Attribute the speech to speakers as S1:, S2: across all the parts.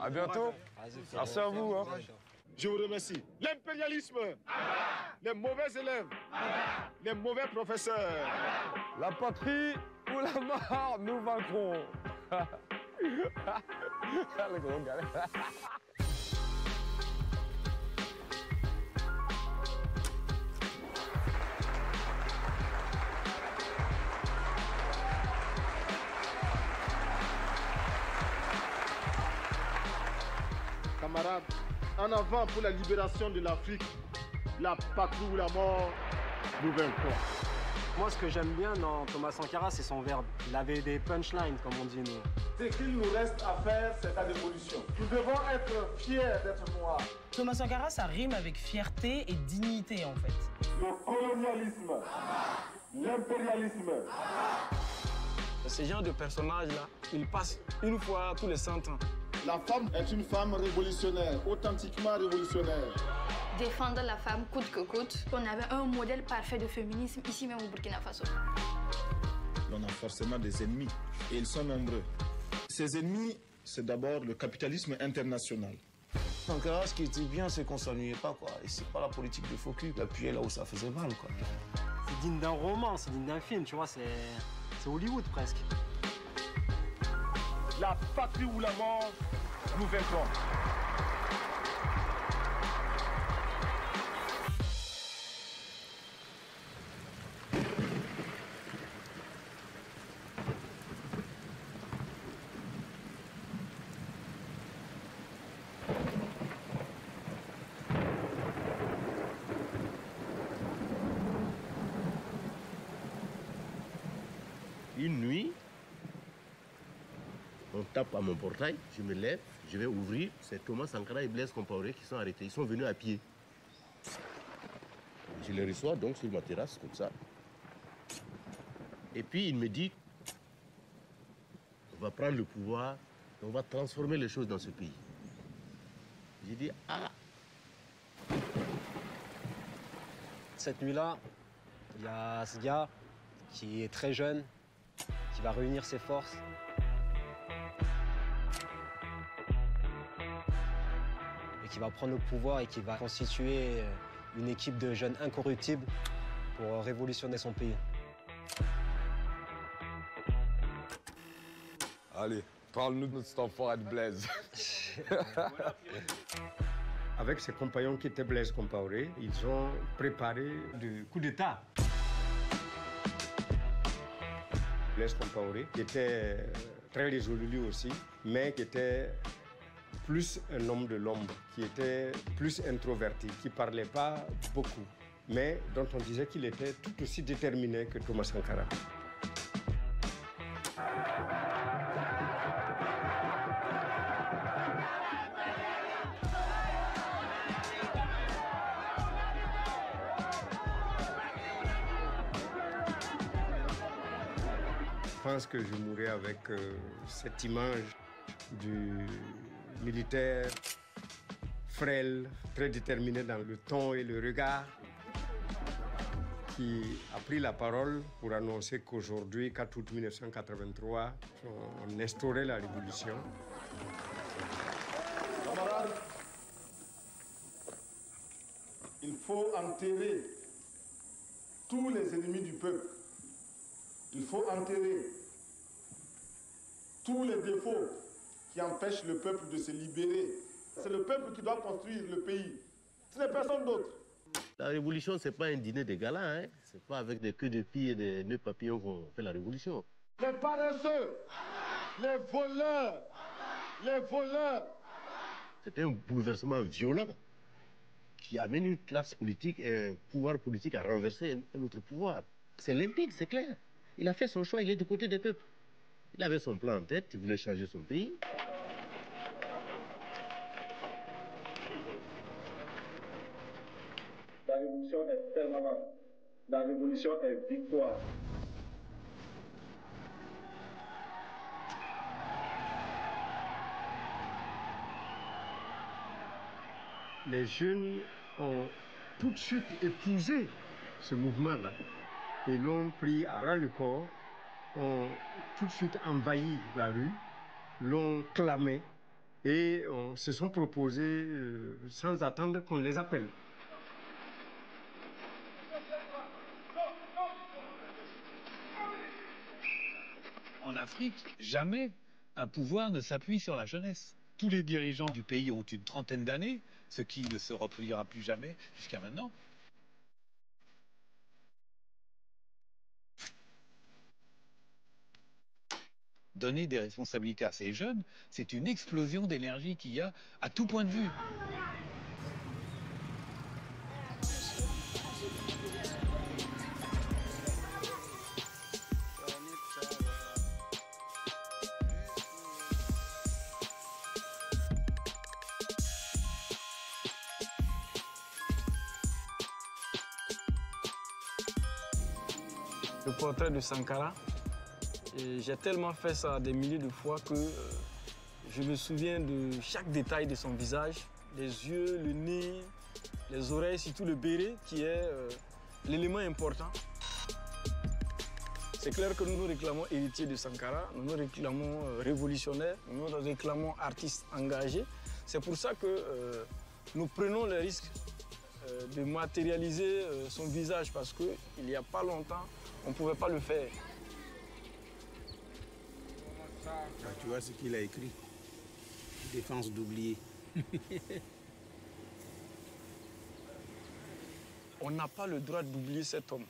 S1: À bientôt. Merci à vous. Hein.
S2: Je vous remercie. L'impérialisme, les mauvais élèves, les mauvais professeurs.
S1: La patrie ou la mort, nous vaincrons. Le gros gars.
S2: Camarades, en avant pour la libération de l'Afrique, la patrie ou la mort, nous vaincrons.
S3: Moi, ce que j'aime bien dans Thomas Sankara, c'est son verbe. Il avait des punchlines, comme on dit nous.
S2: Ce qu'il nous reste à faire, c'est la révolution. Nous devons être fiers d'être noirs.
S4: Thomas Sankara, ça rime avec fierté et dignité, en fait.
S2: Le colonialisme, l'impérialisme.
S5: Ces genres de personnages-là, ils passent une fois tous les 100 ans.
S2: La femme est une femme révolutionnaire, authentiquement révolutionnaire.
S6: Défendre la femme coûte que coûte. On avait un modèle parfait de féminisme ici même au Burkina Faso.
S2: On a forcément des ennemis et ils sont nombreux. Ces ennemis, c'est d'abord le capitalisme international.
S7: Sankara, ce qui était bien, c'est qu'on s'ennuyait pas, quoi. Et c'est pas la politique de focus, il appuyait là où ça faisait mal, quoi.
S3: C'est digne d'un roman, c'est digne d'un film, tu vois, c'est Hollywood presque.
S2: La patrie ou la mort, nous vaincrons.
S8: Une nuit, on tape à mon portail, je me lève, je vais ouvrir. C'est Thomas Sankara et Blaise Compaoré qui sont arrêtés. Ils sont venus à pied. Je les reçois donc sur ma terrasse, comme ça. Et puis il me dit, on va prendre le pouvoir, on va transformer les choses dans ce pays. J'ai dit, ah.
S3: Cette nuit-là, il y a ce gars qui est très jeune, qui va réunir ses forces. Et qui va prendre le pouvoir et qui va constituer une équipe de jeunes incorruptibles pour révolutionner son pays.
S1: Allez, parle-nous de notre enfoiré de Blaise.
S9: Avec ses compagnons qui étaient Blaise Compaoré, ils ont préparé le coup d'État. Blaise Compaoré, qui était très résolu lui aussi, mais qui était plus un homme de l'ombre, qui était plus introverti, qui ne parlait pas beaucoup, mais dont on disait qu'il était tout aussi déterminé que Thomas Sankara. Je pense que je mourrai avec cette image du militaire frêle, très déterminé dans le ton et le regard, qui a pris la parole pour annoncer qu'aujourd'hui, 4 août 1983, on instaurait la révolution.
S2: Camarades, il faut enterrer tous les ennemis du peuple. Il faut enterrer tous les défauts qui empêchent le peuple de se libérer. C'est le peuple qui doit construire le pays. Ce n'est personne d'autre.
S8: La révolution, ce n'est pas un dîner de gala, hein. Ce n'est pas avec des queues de pied et des nœuds papillons qu'on fait la révolution.
S2: Les paresseux, les voleurs.
S8: C'est un bouleversement violent qui amène une classe politique et un pouvoir politique à renverser un autre pouvoir. C'est limpide, c'est clair. Il a fait son choix, il est du côté des peuples. Il avait son plan en tête, il voulait changer son pays.
S2: La révolution est permanente. La révolution est victoire.
S9: Les jeunes ont tout de suite épousé ce mouvement-là. Et l'ont pris à ras le corps, ont tout de suite envahi la rue, l'ont clamé et se sont proposés sans attendre qu'on les appelle.
S10: En Afrique, jamais un pouvoir ne s'appuie sur la jeunesse. Tous les dirigeants du pays ont une trentaine d'années, ce qui ne se reproduira plus jamais jusqu'à maintenant. Donner des responsabilités à ces jeunes, c'est une explosion d'énergie qu'il y a à tout point de vue.
S5: Le portrait de Sankara, j'ai tellement fait ça des milliers de fois que je me souviens de chaque détail de son visage, les yeux, le nez, les oreilles, surtout le béret qui est l'élément important. C'est clair que nous nous réclamons héritiers de Sankara, nous nous réclamons révolutionnaires, nous nous réclamons artistes engagés. C'est pour ça que nous prenons le risque de matérialiser son visage parce qu'il n'y a pas longtemps, on ne pouvait pas le faire.
S7: Tu vois ce qu'il a écrit? Défense d'oublier.
S5: On n'a pas le droit d'oublier cet homme.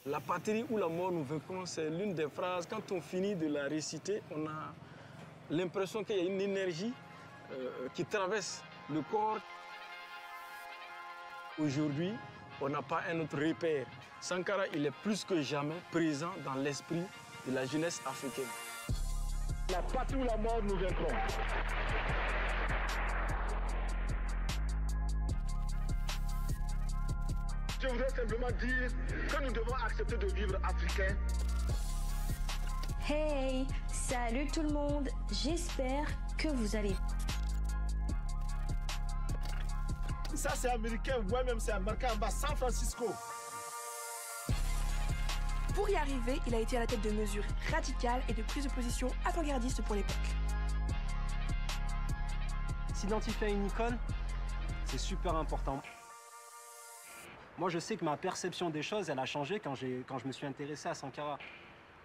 S5: La patrie ou la mort nous vaincront, c'est l'une des phrases. Quand on finit de la réciter, on a l'impression qu'il y a une énergie qui traverse le corps. Aujourd'hui, on n'a pas un autre repère. Sankara, il est plus que jamais présent dans l'esprit de la jeunesse africaine.
S2: La patrie ou la mort nous vaincront. Je voudrais simplement dire que nous devons accepter de vivre africain.
S11: Hey, salut tout le monde, j'espère que vous allez.
S2: Ça c'est américain, ouais même c'est américain en bas, San Francisco.
S12: Pour y arriver, il a été à la tête de mesures radicales et de prises de position avant-gardistes pour l'époque.
S3: S'identifier à une icône, c'est super important. Moi, je sais que ma perception des choses, elle a changé quand je me suis intéressé à Sankara.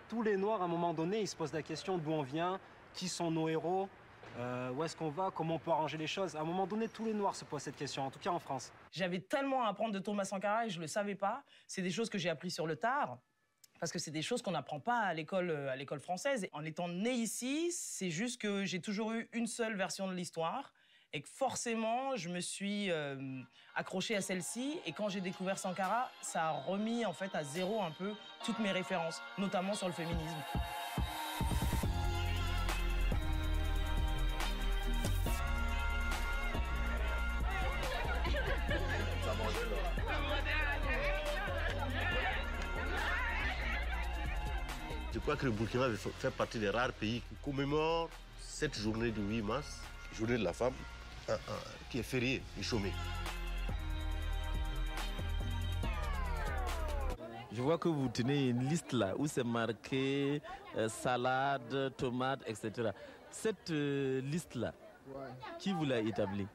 S3: Tous les Noirs, à un moment donné, ils se posent la question d'où on vient, qui sont nos héros, où est-ce qu'on va, comment on peut arranger les choses. À un moment donné, tous les Noirs se posent cette question, en tout cas en France.
S4: J'avais tellement à apprendre de Thomas Sankara et je ne le savais pas. C'est des choses que j'ai apprises sur le tard. Parce que c'est des choses qu'on n'apprend pas à l'école française. En étant né ici, c'est juste que j'ai toujours eu une seule version de l'histoire et que forcément, je me suis accrochée à celle-ci. Et quand j'ai découvert Sankara, ça a remis en fait à zéro un peu toutes mes références, notamment sur le féminisme.
S8: Je crois que le Burkina fait partie des rares pays qui commémorent cette journée du 8 mars, journée de la femme, qui est fériée et chômée.
S13: Je vois que vous tenez une liste là où c'est marqué salade, tomates, etc. Cette liste là, qui vous l'a établie?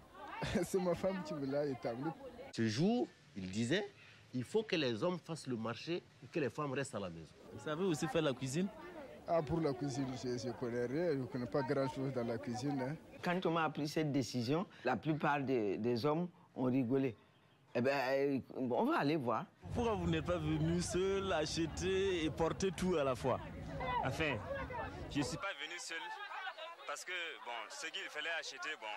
S1: C'est ma femme qui me l'a établie.
S8: Ce jour, il disait, il faut que les hommes fassent le marché et que les femmes restent à la maison.
S13: Vous savez aussi faire la cuisine?
S1: Ah, pour la cuisine, je ne connais rien, je ne connais pas grand-chose dans la cuisine. Hein.
S14: Quand on m'a pris cette décision, la plupart des hommes ont rigolé. Eh bien, on va aller voir.
S13: Pourquoi vous n'êtes pas venu seul, acheter et porter tout à la fois?
S15: Enfin, je ne suis pas venu seul parce que, bon, ce qu'il fallait acheter, bon,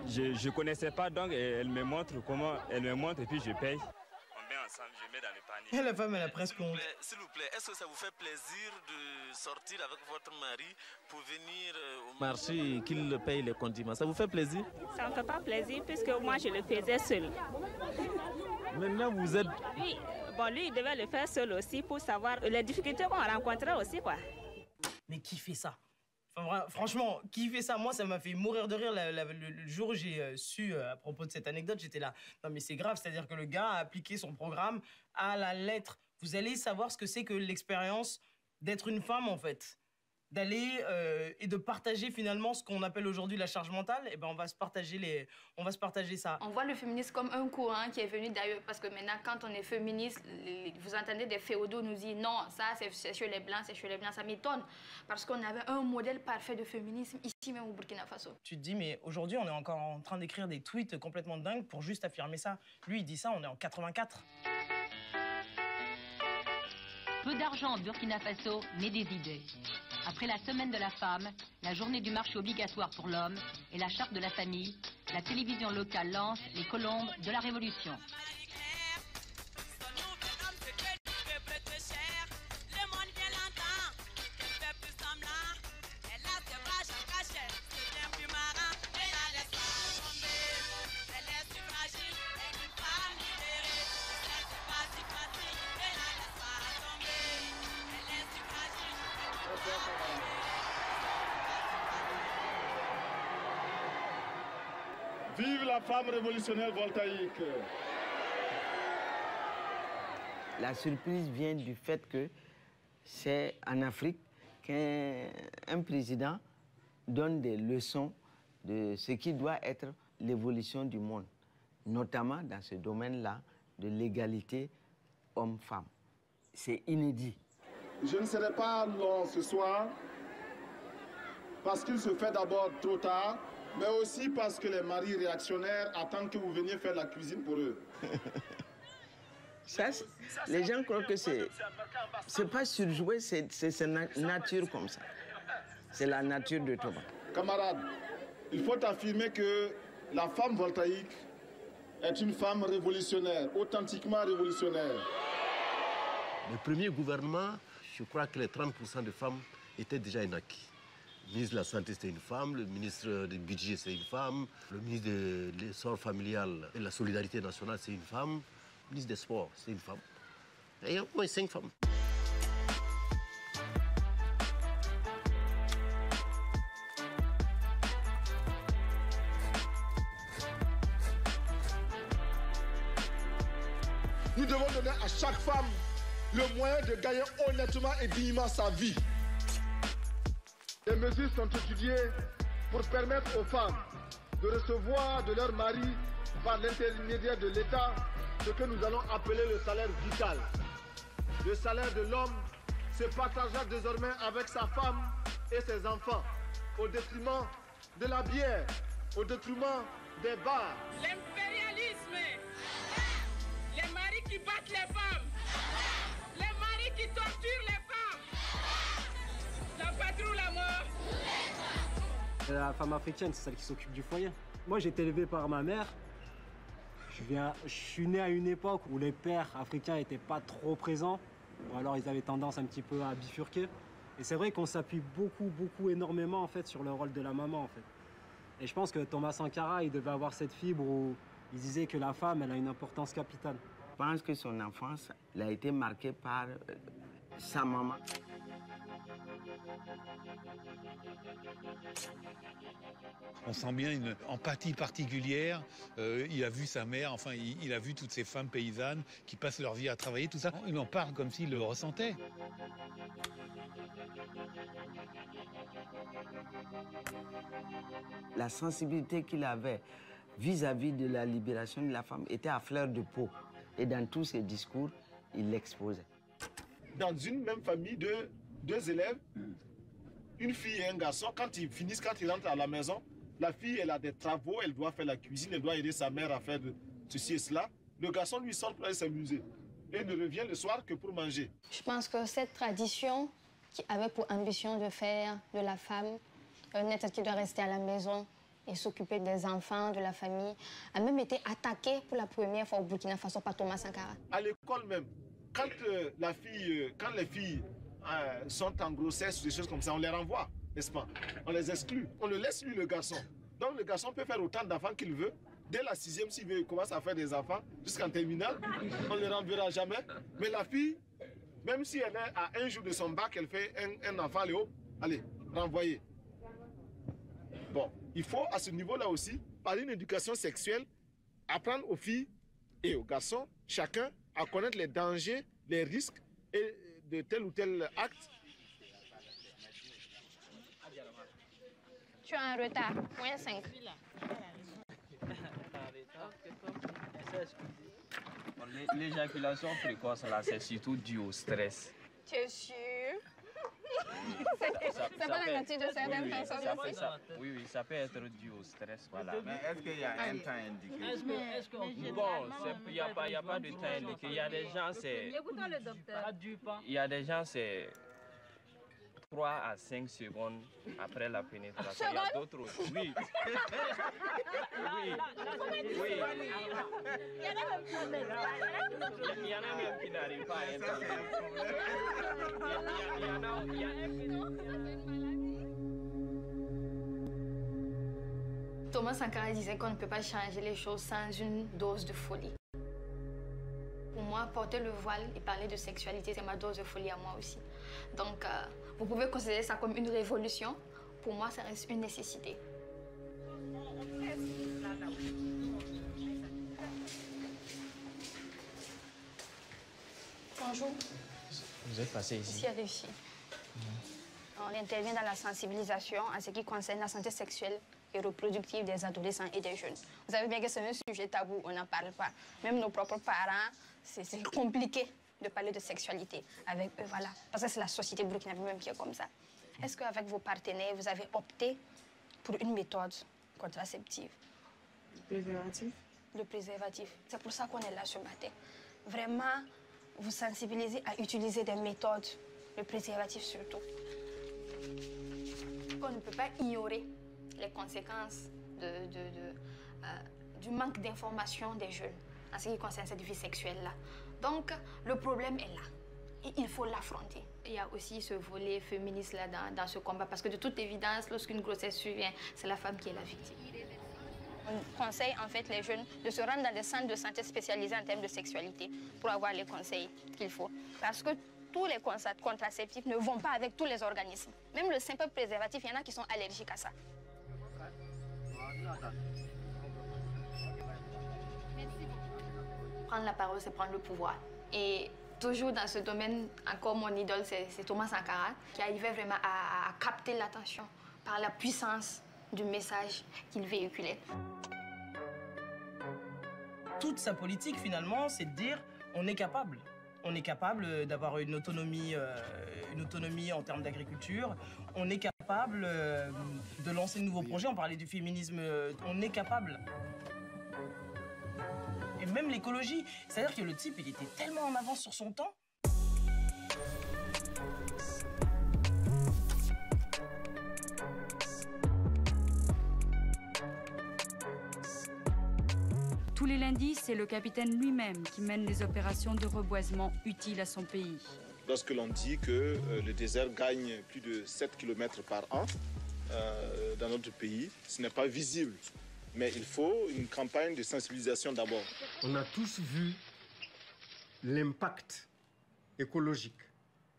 S15: je ne connaissais pas, donc elle me montre comment, elle me montre et puis je paye. On met ensemble, je mets dans le panier.
S4: Et la femme, elle a presque honte.
S13: S'il vous plaît, est-ce que ça vous fait plaisir de sortir avec votre mari pour venir au marché et qu'il paye les condiments? Ça vous fait plaisir?
S16: Ça ne me fait pas plaisir puisque moi, je le faisais seul.
S13: Maintenant, vous êtes...
S16: Oui, bon, lui, il devait le faire seul aussi pour savoir les difficultés qu'on rencontrait aussi, quoi.
S4: Mais qui fait ça? Enfin, franchement, qui fait ça? Moi, ça m'a fait mourir de rire le jour où j'ai su à propos de cette anecdote. J'étais là, non mais c'est grave, c'est-à-dire que le gars a appliqué son programme à la lettre. Vous allez savoir ce que c'est que l'expérience d'être une femme, en fait. d'aller et de partager finalement ce qu'on appelle aujourd'hui la charge mentale, et ben on va se partager ça.
S6: On voit le féminisme comme un courant qui est venu d'ailleurs, parce que maintenant quand on est féministe, vous entendez des féodaux nous dire non, ça c'est chez les blancs, c'est chez les blancs, ça m'étonne, parce qu'on avait un modèle parfait de féminisme ici même au Burkina Faso.
S4: Tu te dis mais aujourd'hui on est encore en train d'écrire des tweets complètement dingues pour juste affirmer ça. Lui il dit ça, on est en 84.
S17: Peu d'argent au Burkina Faso, mais des idées. Après la semaine de la femme, la journée du marché obligatoire pour l'homme et la charte de la famille, la télévision locale lance les colombes de la révolution.
S2: Vive la femme révolutionnaire voltaïque!
S14: La surprise vient du fait que c'est en Afrique qu'un président donne des leçons de ce qui doit être l'évolution du monde, notamment dans ce domaine-là de l'égalité homme-femme. C'est inédit.
S2: Je ne serai pas long ce soir parce qu'il se fait d'abord trop tard, mais aussi parce que les maris réactionnaires attendent que vous veniez faire la cuisine pour eux.
S14: Ça, les gens croient que c'est pas surjoué, c'est nature comme ça. C'est la nature de Thomas.
S2: Camarades, il faut affirmer que la femme voltaïque est une femme révolutionnaire, authentiquement révolutionnaire.
S8: Le premier gouvernement, je crois que les 30% de femmes étaient déjà un acquis. Le ministre de la Santé, c'était une femme. Le ministre du Budget, c'est une femme. Le ministre de l'Essor familial et de la Solidarité nationale, c'est une femme. Le ministre des Sports, c'est une femme. Et il y a au moins 5 femmes.
S2: Nous devons donner à chaque femme le moyen de gagner honnêtement et dignement sa vie. Des mesures sont étudiées pour permettre aux femmes de recevoir de leur mari, par l'intermédiaire de l'État, ce que nous allons appeler le salaire vital. Le salaire de l'homme se partagera désormais avec sa femme et ses enfants, au détriment de la bière, au détriment des bars.
S18: L'impérialisme, les maris qui battent les femmes, les maris qui torturent les femmes, la patrie ou la mort.
S3: La femme africaine, c'est celle qui s'occupe du foyer. Moi, j'ai été élevé par ma mère. Je suis né à une époque où les pères africains n'étaient pas trop présents, ou alors ils avaient tendance un petit peu à bifurquer. Et c'est vrai qu'on s'appuie beaucoup, énormément en fait sur le rôle de la maman en fait. Et je pense que Thomas Sankara, il devait avoir cette fibre où il disait que la femme, elle a une importance capitale.
S14: Je pense que son enfance, elle a été marquée par sa maman.
S10: On sent bien une empathie particulière. Il a vu sa mère, enfin, il a vu toutes ces femmes paysannes qui passent leur vie à travailler, tout ça. Il en parle comme s'il le ressentait.
S14: La sensibilité qu'il avait vis-à-vis de la libération de la femme était à fleur de peau. Et dans tous ses discours, il l'exposait.
S2: Dans une même famille de 2 élèves, une fille et un garçon, quand ils finissent, quand ils rentrent à la maison, la fille, elle a des travaux, elle doit faire la cuisine, elle doit aider sa mère à faire de ceci et cela. Le garçon, lui, sort pour aller s'amuser et ne revient le soir que pour manger.
S19: Je pense que cette tradition qui avait pour ambition de faire de la femme un être qui doit rester à la maison et s'occuper des enfants, de la famille, a même été attaquée pour la première fois au Burkina Faso par Thomas Sankara.
S2: À l'école même, quand les filles sont en grossesse ou des choses comme ça, on les renvoie, n'est-ce pas? On les exclut. On le laisse, lui, le garçon. Donc, le garçon peut faire autant d'enfants qu'il veut. Dès la 6e, s'il veut, il commence à faire des enfants jusqu'en terminale. On ne le renverra jamais. Mais la fille, même si elle est à 1 jour de son bac, elle fait un enfant, allez, renvoyer. Bon, il faut, à ce niveau-là aussi, par une éducation sexuelle, apprendre aux filles et aux garçons, chacun, à connaître les dangers, les risques et de tel ou tel acte.
S19: Tu es en retard. Moins 5.
S5: L'éjaculation précoce, là, c'est surtout dû au stress.
S19: Tu es sûr? C'est pas la nature de certaines personnes aussi?
S5: Oui, ça peut être dû au stress. Voilà.
S13: Mais est-ce qu'il y a un temps indiqué?
S5: Bon, il n'y a pas de temps indiqué. Il y a des gens, c'est...
S16: Écoutons le docteur.
S5: Il y a des gens, c'est 3 à 5 secondes après la pénétration. Il y a d'autres aussi. Oui. Oui. Il y en a même qui n'arrivent pas à entendre.
S6: Thomas Sankara disait qu'on ne peut pas changer les choses sans une dose de folie. Pour moi, porter le voile et parler de sexualité, c'est ma dose de folie à moi aussi. Donc, vous pouvez considérer ça comme une révolution. Pour moi, ça reste une nécessité. Bonjour.
S5: Vous êtes passé ici?
S19: Ici, à des filles. On intervient dans la sensibilisation en ce qui concerne la santé sexuelle et reproductive des adolescents et des jeunes. Vous savez bien que c'est un sujet tabou, on n'en parle pas. Même nos propres parents, c'est compliqué de parler de sexualité avec eux, voilà. Parce que c'est la société burkinabé même qui est comme ça. Est-ce qu'avec vos partenaires, vous avez opté pour une méthode contraceptive?
S12: Le préservatif?
S19: Le préservatif. C'est pour ça qu'on est là ce matin. Vraiment, vous sensibiliser à utiliser des méthodes, le préservatif surtout.
S6: On ne peut pas ignorer les conséquences du manque d'information des jeunes en ce qui concerne cette vie sexuelle-là. Donc, le problème est là et il faut l'affronter. Il y a aussi ce volet féministe-là dans ce combat parce que de toute évidence, lorsqu'une grossesse survient, c'est la femme qui est la victime.
S19: On conseille en fait les jeunes de se rendre dans des centres de santé spécialisés en termes de sexualité pour avoir les conseils qu'il faut. Parce que tous les contraceptifs ne vont pas avec tous les organismes. Même le simple préservatif, il y en a qui sont allergiques à ça.
S6: Prendre la parole, c'est prendre le pouvoir. Et toujours dans ce domaine, encore mon idole, c'est Thomas Sankara, qui arrivait vraiment à capter l'attention par la puissance du message qu'il véhiculait.
S4: Toute sa politique, finalement, c'est de dire on est capable. On est capable d'avoir une autonomie en termes d'agriculture. On est capable de lancer de nouveaux projets. On parlait du féminisme. On est capable. Et même l'écologie. C'est-à-dire que le type, il était tellement en avance sur son temps.
S20: Tous les lundis, c'est le capitaine lui-même qui mène les opérations de reboisement utiles à son pays.
S2: Lorsque l'on dit que le désert gagne plus de 7 km par an dans notre pays, ce n'est pas visible. Mais il faut une campagne de sensibilisation d'abord.
S9: On a tous vu l'impact écologique.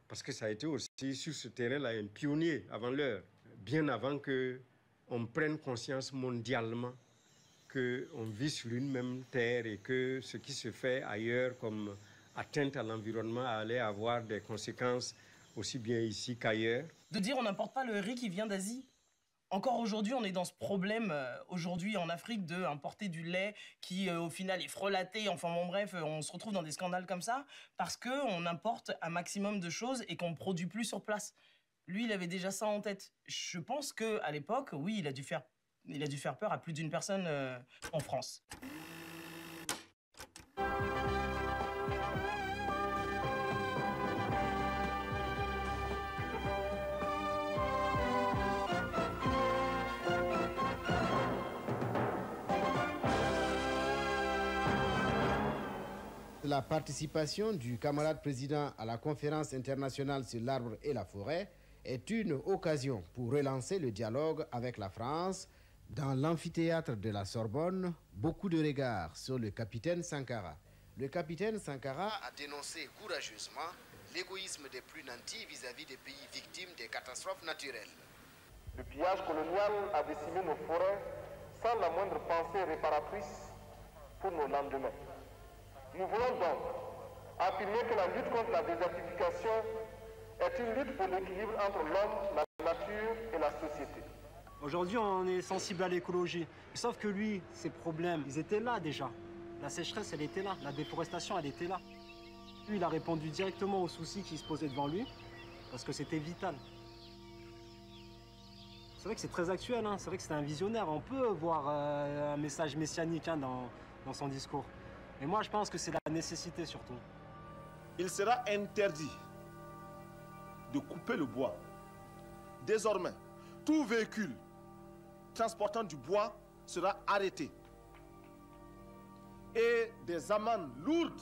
S9: Parce que ça a été aussi sur ce terrain-là un pionnier avant l'heure. Bien avant qu'on prenne conscience mondialement qu'on vit sur une même terre et que ce qui se fait ailleurs comme atteinte à l'environnement allait avoir des conséquences aussi bien ici qu'ailleurs.
S4: De dire on n'importe pas le riz qui vient d'Asie. Encore aujourd'hui, on est dans ce problème, aujourd'hui en Afrique, d'importer du lait qui, au final, est frelaté. Enfin bon, bref, on se retrouve dans des scandales comme ça parce qu'on importe un maximum de choses et qu'on ne produit plus sur place. Lui, il avait déjà ça en tête. Je pense qu'à l'époque, oui, il a dû faire peur à plus d'une personne en France.
S21: La participation du camarade président à la conférence internationale sur l'arbre et la forêt est une occasion pour relancer le dialogue avec la France. Dans l'amphithéâtre de la Sorbonne, beaucoup de regards sur le capitaine Sankara. Le capitaine Sankara a dénoncé courageusement l'égoïsme des plus nantis vis-à-vis des pays victimes des catastrophes naturelles.
S22: Le pillage colonial a décimé nos forêts sans la moindre pensée réparatrice pour nos lendemains. Nous voulons donc affirmer que la lutte contre la désertification est une lutte pour l'équilibre entre l'homme, la nature et la société.
S3: Aujourd'hui, on est sensible à l'écologie. Sauf que lui, ses problèmes, ils étaient là déjà. La sécheresse, elle était là. La déforestation, elle était là. Lui, il a répondu directement aux soucis qui se posaient devant lui, parce que c'était vital. C'est vrai que c'est très actuel, hein. C'est vrai que c'est un visionnaire. On peut voir un message messianique hein, dans son discours. Et moi, je pense que c'est la nécessité surtout.
S2: Il sera interdit de couper le bois. Désormais, tout véhicule transportant du bois sera arrêté. Et des amendes lourdes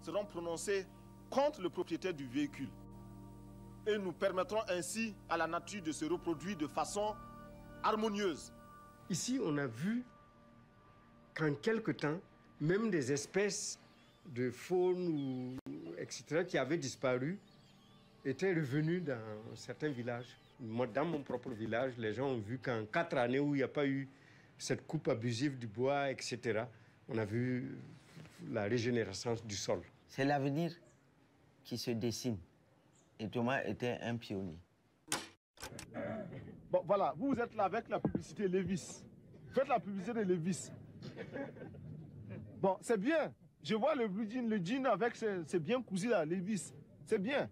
S2: seront prononcées contre le propriétaire du véhicule. Et nous permettrons ainsi à la nature de se reproduire de façon harmonieuse.
S9: Ici, on a vu qu'en quelque temps, même des espèces de faune, etc., qui avaient disparu, étaient revenues dans certains villages. Moi, dans mon propre village, les gens ont vu qu'en 4 années où il n'y a pas eu cette coupe abusive du bois, etc., on a vu la régénérescence du sol.
S14: C'est l'avenir qui se dessine. Et Thomas était un pionnier.
S2: Bon, voilà, vous êtes là avec la publicité Levi's. Faites la publicité de Levi's. Bon, c'est bien. Je vois le jean avec c'est bien cousu là, Levi's. C'est bien.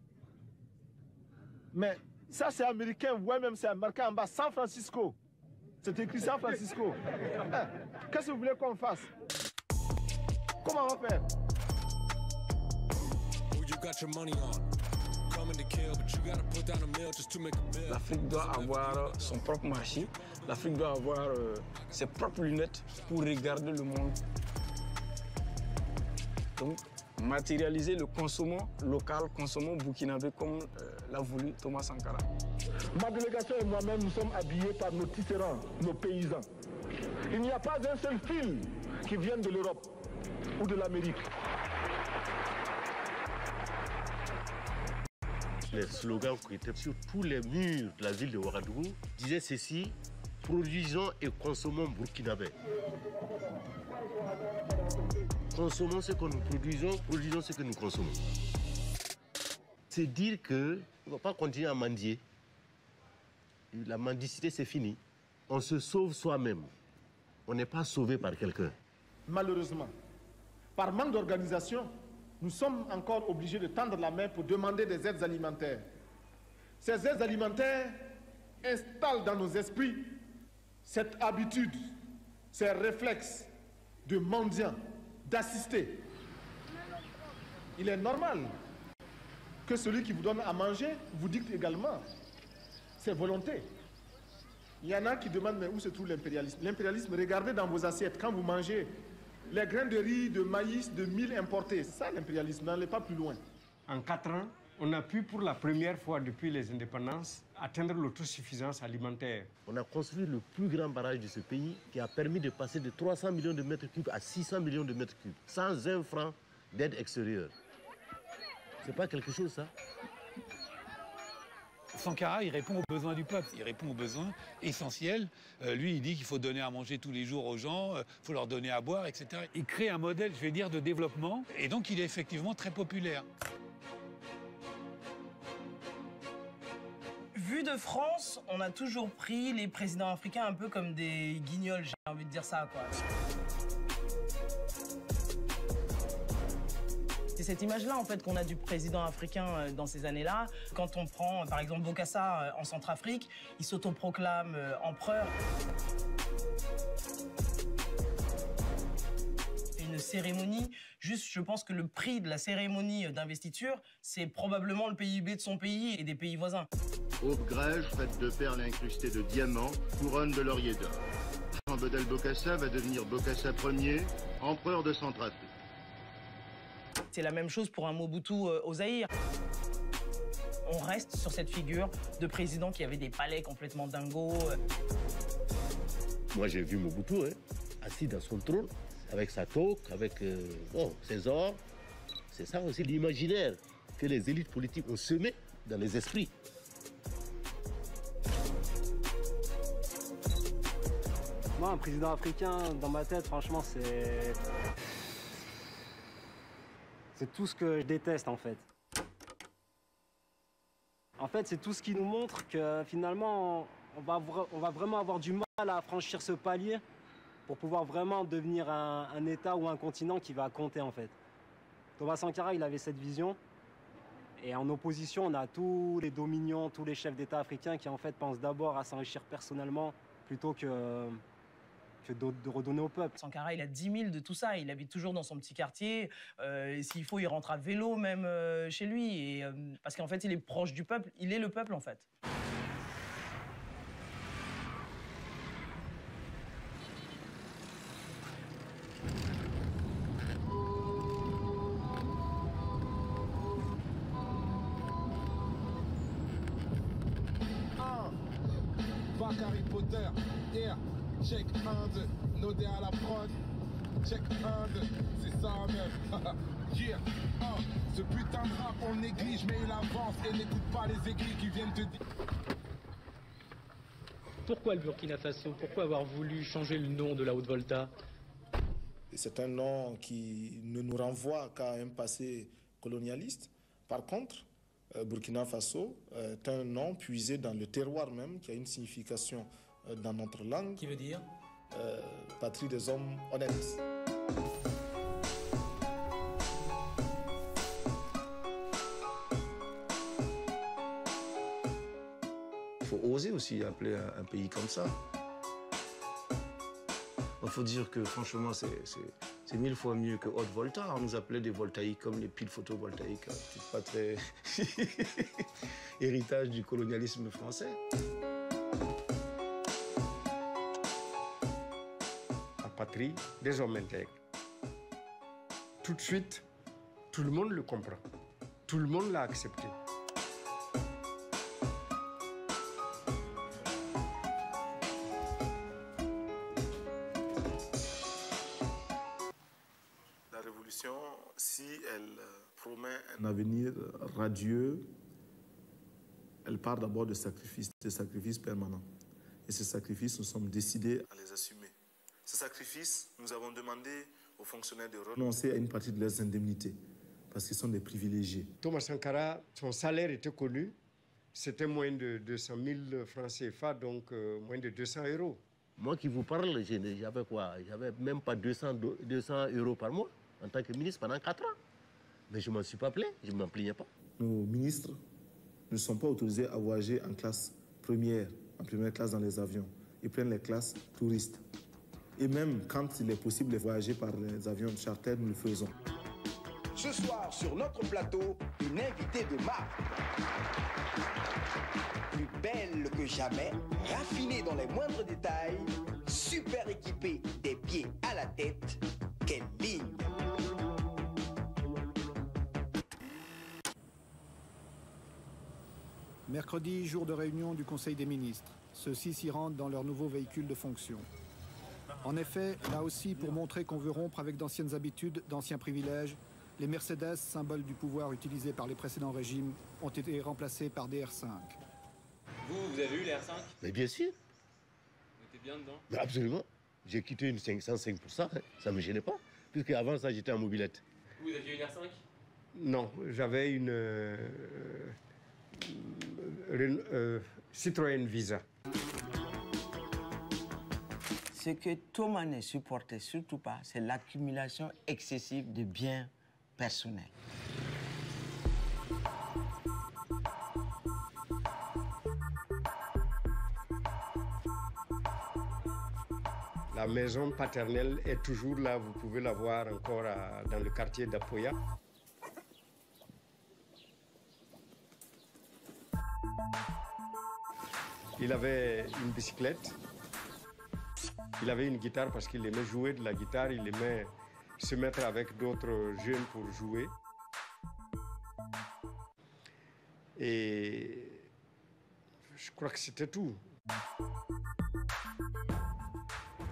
S2: Mais ça, c'est américain. Ouais, même c'est marqué en bas, San Francisco. C'est écrit San Francisco. Qu'est-ce que vous voulez qu'on fasse? Comment on va faire?
S5: L'Afrique doit avoir son propre marché. L'Afrique doit avoir ses propres lunettes pour regarder le monde. Donc, matérialiser le consommant local, consommant burkinabé comme l'a voulu Thomas Sankara.
S22: Ma délégation et moi-même, nous sommes habillés par nos tisserands, nos paysans. Il n'y a pas un seul fil qui vienne de l'Europe ou de l'Amérique.
S8: Les slogans qui étaient sur tous les murs de la ville de Ouagadougou disaient ceci: produisons et consommons burkinabé. Consommons ce que nous produisons, produisons ce que nous consommons. C'est dire qu'on ne va pas continuer à mendier. La mendicité, c'est fini. On se sauve soi-même. On n'est pas sauvé par quelqu'un.
S2: Malheureusement, par manque d'organisation, nous sommes encore obligés de tendre la main pour demander des aides alimentaires. Ces aides alimentaires installent dans nos esprits cette habitude, ces réflexes de mendiant, d'assister. Il est normal que celui qui vous donne à manger vous dicte également ses volontés. Il y en a qui demandent mais où se trouve l'impérialisme? L'impérialisme, regardez dans vos assiettes quand vous mangez les grains de riz, de maïs, de mil importés. C'est ça l'impérialisme, n'allez pas plus loin.
S9: En 4 ans, on a pu pour la première fois depuis les indépendances atteindre l'autosuffisance alimentaire.
S8: On a construit le plus grand barrage de ce pays qui a permis de passer de 300 millions de mètres cubes à 600 millions de mètres cubes, sans un franc d'aide extérieure. C'est pas quelque chose, ça?
S10: Sankara, il répond aux besoins du peuple, il répond aux besoins essentiels. Lui, il dit qu'il faut donner à manger tous les jours aux gens, il faut leur donner à boire, etc. Il crée un modèle, je vais dire, de développement, et donc il est effectivement très populaire.
S4: Vu de France, on a toujours pris les présidents africains un peu comme des guignols, j'ai envie de dire ça, quoi. C'est cette image-là, en fait, qu'on a du président africain dans ces années-là. Quand on prend, par exemple, Bokassa en Centrafrique, il s'autoproclame empereur. Une cérémonie, juste, je pense que le prix de la cérémonie d'investiture, c'est probablement le PIB de son pays et des pays voisins.
S7: Aube grège, faite de perles incrustées de diamants, couronne de laurier d'or. Jean Bedel Bokassa va devenir Bokassa Ier, empereur de Centrafrique.
S4: C'est la même chose pour un Mobutu au Zaïre. On reste sur cette figure de président qui avait des palais complètement dingos.
S8: Moi, j'ai vu Mobutu assis dans son trône, avec sa toque, avec ses ors. C'est ça aussi l'imaginaire que les élites politiques ont semé dans les esprits.
S3: Moi, un président africain, dans ma tête, franchement, c'est tout ce que je déteste, en fait. En fait, c'est tout ce qui nous montre que, finalement, on va vraiment avoir du mal à franchir ce palier pour pouvoir vraiment devenir un État ou un continent qui va compter en fait. Thomas Sankara, il avait cette vision. Et en opposition, on a tous les dominions, tous les chefs d'État africains qui en fait pensent d'abord à s'enrichir personnellement plutôt que de redonner au peuple.
S4: Sankara, il a 10 000 de tout ça. Il habite toujours dans son petit quartier. S'il faut, il rentre à vélo même chez lui. Et, parce qu'en fait, il est proche du peuple. Il est le peuple, en fait.
S1: Harry Potter, yeah, check 1, 2, nodé à la prod, check 1, 2, c'est ça même, yeah, ce putain de rap on néglige mais il avance et n'écoute pas les aiguilles qui viennent te dire.
S11: Pourquoi le Burkina Faso? Pourquoi avoir voulu changer le nom de la Haute-Volta?
S23: C'est un nom qui ne nous renvoie qu'à un passé colonialiste. Par contre, Burkina Faso est un nom puisé dans le terroir même, qui a une signification dans notre langue.
S11: Qui veut dire
S23: patrie des hommes honnêtes.
S24: Il faut oser aussi appeler un pays comme ça. Il faut dire que franchement, c'est 1000 fois mieux que Haute-Volta. On nous appelait des voltaïques comme les piles photovoltaïques. C'est pas très héritage du colonialisme français.
S9: La patrie des hommes intègres. Tout de suite, tout le monde le comprend. Tout le monde l'a accepté.
S2: Si elle promet un avenir radieux, elle part d'abord de sacrifices permanents. Et ces sacrifices, nous sommes décidés à les assumer. Ces sacrifices, nous avons demandé aux fonctionnaires de renoncer à une partie de leurs indemnités, parce qu'ils sont des privilégiés.
S9: Thomas Sankara, son salaire était connu, c'était moins de 200 000 francs CFA, donc moins de 200 euros.
S8: Moi qui vous parle, j'avais quoi? J'avais même pas 200 euros par mois en tant que ministre pendant 4 ans. Mais je ne m'en suis pas plaint, je ne m'en plaignais pas.
S2: Nos ministres ne sont pas autorisés à voyager en classe première, en première classe dans les avions. Ils prennent les classes touristes. Et même quand il est possible de voyager par les avions charter, nous le faisons.
S25: Ce soir, sur notre plateau, une invitée de marque. Plus belle que jamais, raffinée dans les moindres détails, super équipée des pieds à la tête. Quelle ligne!
S26: Mercredi, jour de réunion du Conseil des ministres. Ceux-ci s'y rendent dans leur nouveau véhicule de fonction. En effet, là aussi, pour montrer qu'on veut rompre avec d'anciennes habitudes, d'anciens privilèges, les Mercedes, symbole du pouvoir utilisé par les précédents régimes, ont été remplacés par des R5.
S11: Vous avez eu les R5?
S8: Mais bien sûr.
S11: Vous étiez bien dedans?
S8: Mais absolument. J'ai quitté une 505 pour ça, ça ne me gênait pas. Puisque avant ça, j'étais en mobilette.
S11: Vous aviez une R5?
S9: Non, j'avais une Citroën Visa.
S14: Ce que Thomas ne supportait surtout pas, c'est l'accumulation excessive de biens personnels.
S9: La maison paternelle est toujours là, vous pouvez la voir encore dans le quartier d'Apoya. Il avait une bicyclette, il avait une guitare parce qu'il aimait jouer de la guitare, il aimait se mettre avec d'autres jeunes pour jouer. Et je crois que c'était tout.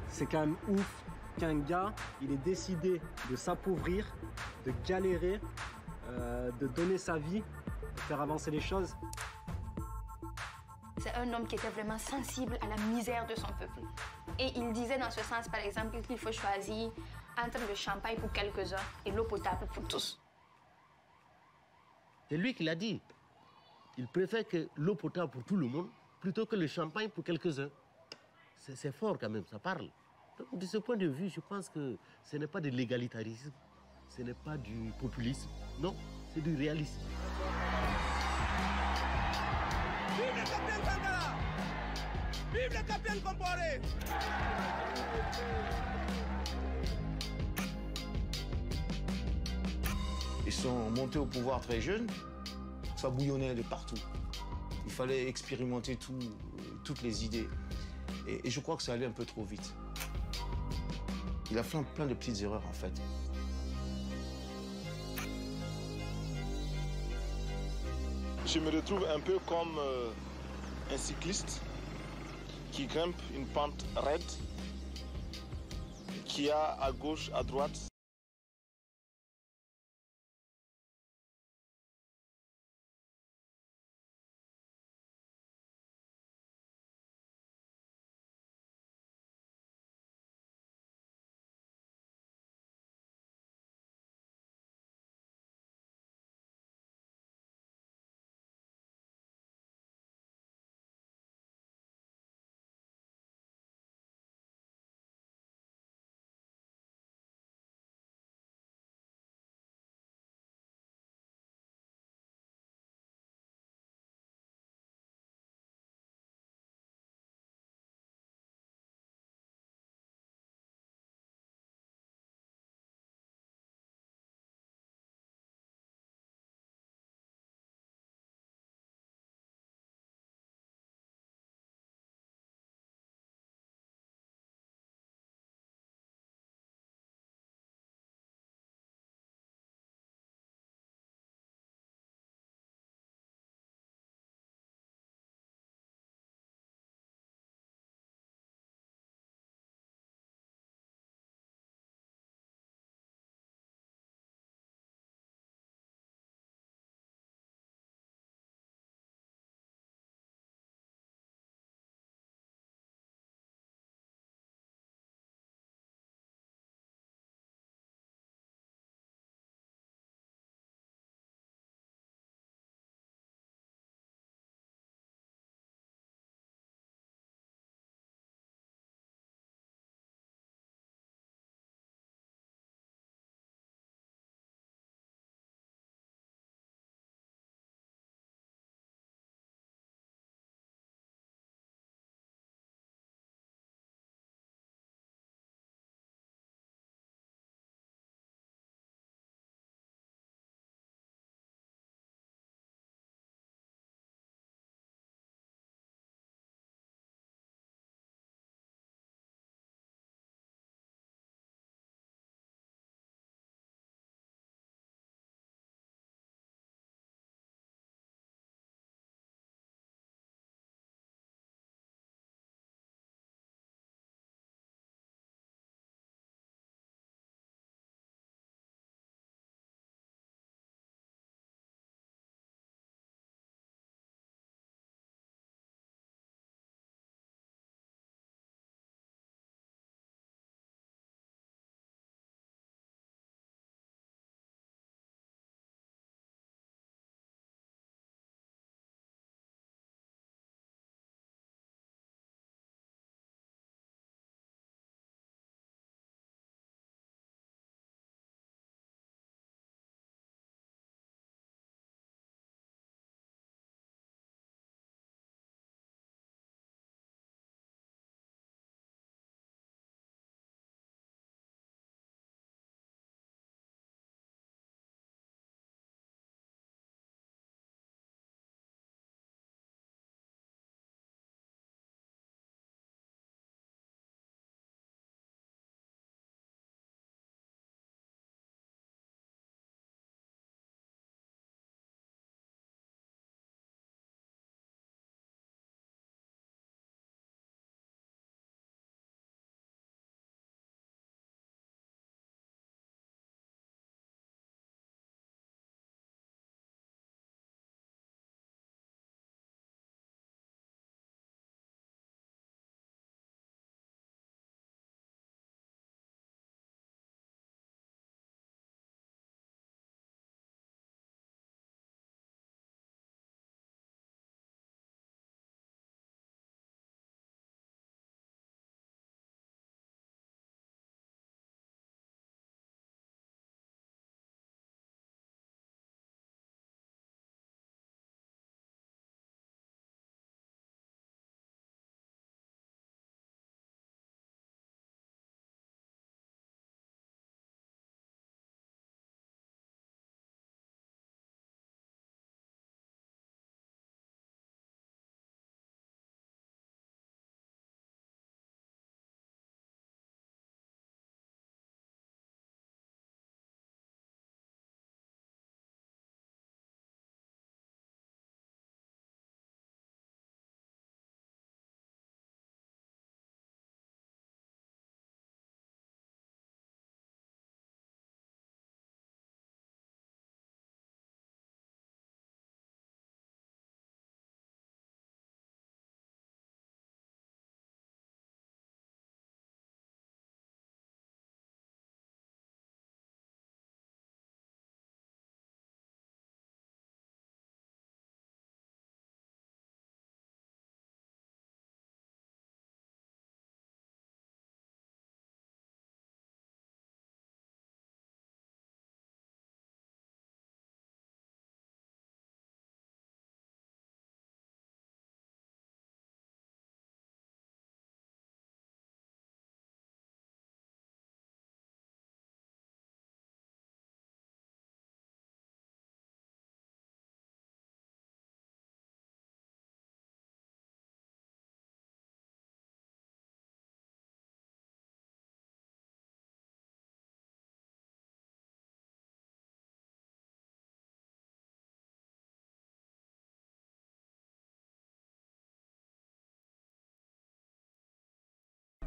S3: C'est quand même ouf qu'un gars, il ait décidé de s'appauvrir, de galérer, de donner sa vie, de faire avancer les choses.
S6: C'est un homme qui était vraiment sensible à la misère de son peuple. Et il disait dans ce sens, par exemple, qu'il faut choisir entre le champagne pour quelques-uns et l'eau potable pour tous.
S8: C'est lui qui l'a dit. Il préfère que l'eau potable pour tout le monde plutôt que le champagne pour quelques-uns. C'est fort quand même, ça parle. Donc, de ce point de vue, je pense que ce n'est pas de l'égalitarisme, ce n'est pas du populisme, non, c'est du réalisme.
S12: Vive le capitaine Sankara! Vive le capitaine Compaoré!
S24: Ils sont montés au pouvoir très jeunes, ça bouillonnait de partout. Il fallait expérimenter toutes les idées. Et je crois que ça allait un peu trop vite. Il a fait plein de petites erreurs, en fait.
S23: Je me retrouve un peu comme un cycliste qui grimpe une pente raide, qui a à gauche, à droite,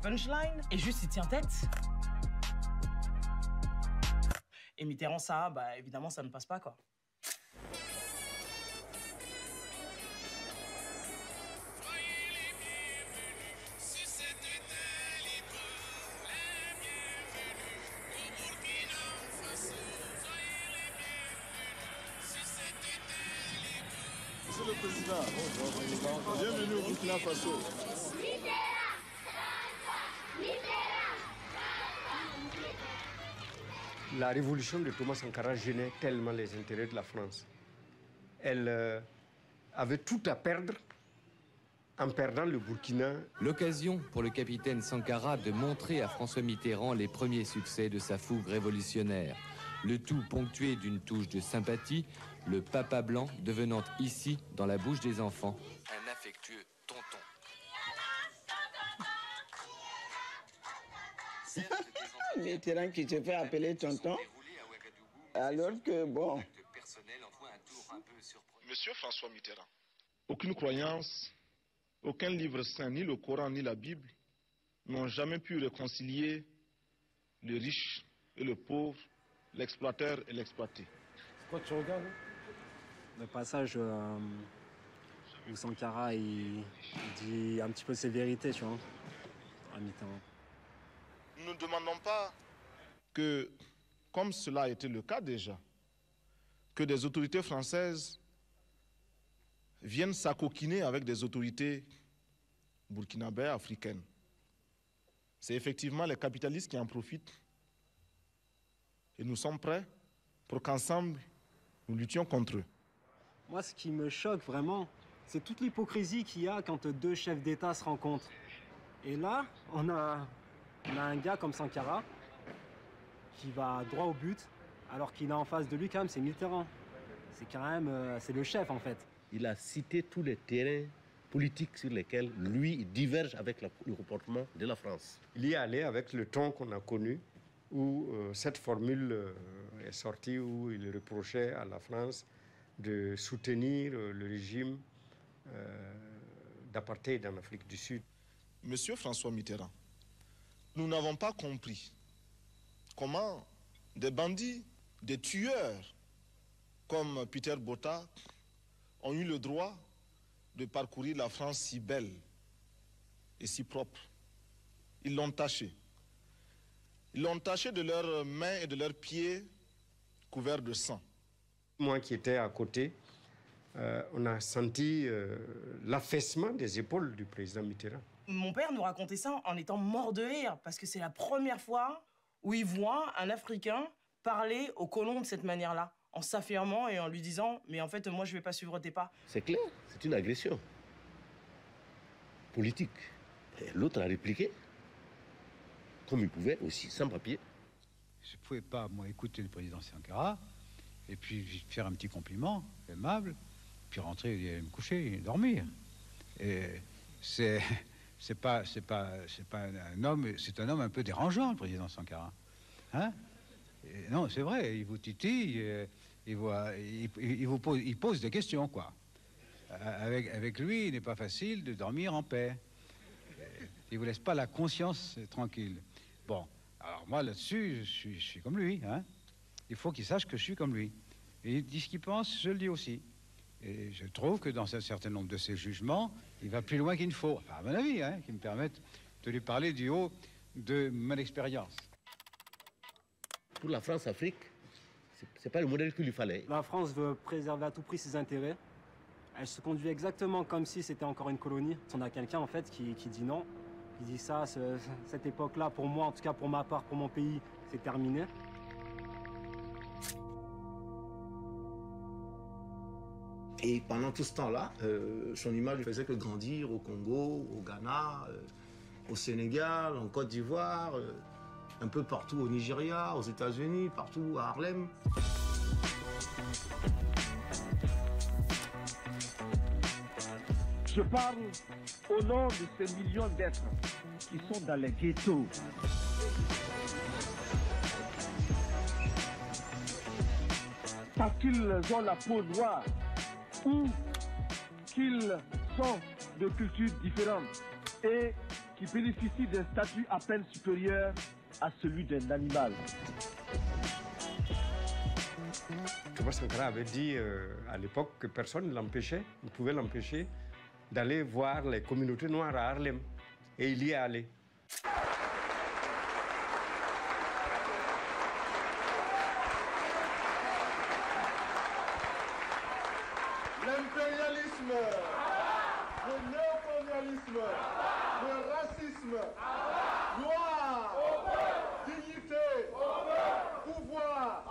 S4: punchline et juste il tient tête. Et Mitterrand, ça, bah évidemment, ça ne passe pas, quoi.
S23: Monsieur le Président, bienvenue au Burkina Faso.
S9: La révolution de Thomas Sankara gênait tellement les intérêts de la France. Elle avait tout à perdre en perdant le Burkina.
S13: L'occasion pour le capitaine Sankara de montrer à François Mitterrand les premiers succès de sa fougue révolutionnaire. Le tout ponctué d'une touche de sympathie, le papa blanc devenant ici, dans la bouche des enfants, un affectueux tonton.
S14: Mitterrand qui se fait appeler tonton, alors que bon...
S23: Monsieur François Mitterrand, aucune croyance, aucun livre saint, ni le Coran, ni la Bible, n'ont jamais pu réconcilier le riche et le pauvre, l'exploiteur et l'exploité.
S3: Quoi tu regardes? Le passage où Sankara il dit un petit peu ses vérités, tu vois, à Mitterrand.
S23: Nous ne demandons pas que, comme cela a été le cas déjà, que des autorités françaises viennent s'acoquiner avec des autorités burkinabées, africaines. C'est effectivement les capitalistes qui en profitent. Et nous sommes prêts pour qu'ensemble, nous luttions contre eux.
S3: Moi, ce qui me choque vraiment, c'est toute l'hypocrisie qu'il y a quand deux chefs d'État se rencontrent. Et là, on a un gars comme Sankara qui va droit au but, alors qu'il a en face de lui quand même, c'est Mitterrand. C'est quand même, c'est le chef en fait.
S8: Il a cité tous les terrains politiques sur lesquels lui diverge avec le comportement de la France.
S9: Il y est allé avec le ton qu'on a connu, où cette formule est sortie, où il reprochait à la France de soutenir le régime d'apartheid en Afrique du Sud.
S23: Monsieur François Mitterrand, nous n'avons pas compris comment des bandits, des tueurs comme Peter Botha ont eu le droit de parcourir la France si belle et si propre. Ils l'ont taché. Ils l'ont taché de leurs mains et de leurs pieds couverts de sang.
S9: Moi qui étais à côté, on a senti l'affaissement des épaules du président Mitterrand.
S4: Mon père nous racontait ça en étant mort de rire, parce que c'est la première fois où il voit un Africain parler aux colons de cette manière-là, en s'affirmant et en lui disant « mais en fait, moi, je ne vais pas suivre tes pas ».
S8: C'est clair, c'est une agression politique. Et l'autre a répliqué, comme il pouvait aussi, sans papier.
S10: Je ne pouvais pas, moi, écouter le président Sankara, et puis faire un petit compliment aimable, puis rentrer et aller me coucher et dormir. Et c'est pas un homme, c'est un homme un peu dérangeant, le président Sankara. Hein? Et non, c'est vrai, il vous titille, il pose des questions, quoi. Avec lui, il n'est pas facile de dormir en paix. Il vous laisse pas la conscience tranquille. Bon, alors moi là-dessus, je suis comme lui, hein. Il faut qu'il sache que je suis comme lui. Et il dit ce qu'il pense, je le dis aussi. Et je trouve que dans un certain nombre de ses jugements, il va plus loin qu'il ne faut, enfin à mon avis, hein, qui me permettent de lui parler du haut de mon expérience.
S8: Pour la France-Afrique, c'est pas le modèle qu'il lui fallait.
S3: La France veut préserver à tout prix ses intérêts. Elle se conduit exactement comme si c'était encore une colonie. On a quelqu'un en fait qui dit non, qui dit ça, cette époque-là, pour moi, en tout cas pour ma part, pour mon pays, c'est terminé.
S24: Et pendant tout ce temps-là, son image ne faisait que grandir au Congo, au Ghana, au Sénégal, en Côte d'Ivoire, un peu partout au Nigeria, aux États-Unis, partout à Harlem.
S15: Je parle au nom de ces millions d'êtres qui sont dans les ghettos. Parce qu'ils ont la peau noire ou qu'ils sont de cultures différentes et qui bénéficie d'un statut à peine supérieur à celui d'un animal.
S9: Thomas Sankara avait dit à l'époque que personne ne l'empêchait, ne pouvait l'empêcher d'aller voir les communautés noires à Harlem. Et il y est allé.
S22: L'impérialisme, le néocolonialisme, le racisme, gloire, dignité, pouvoir,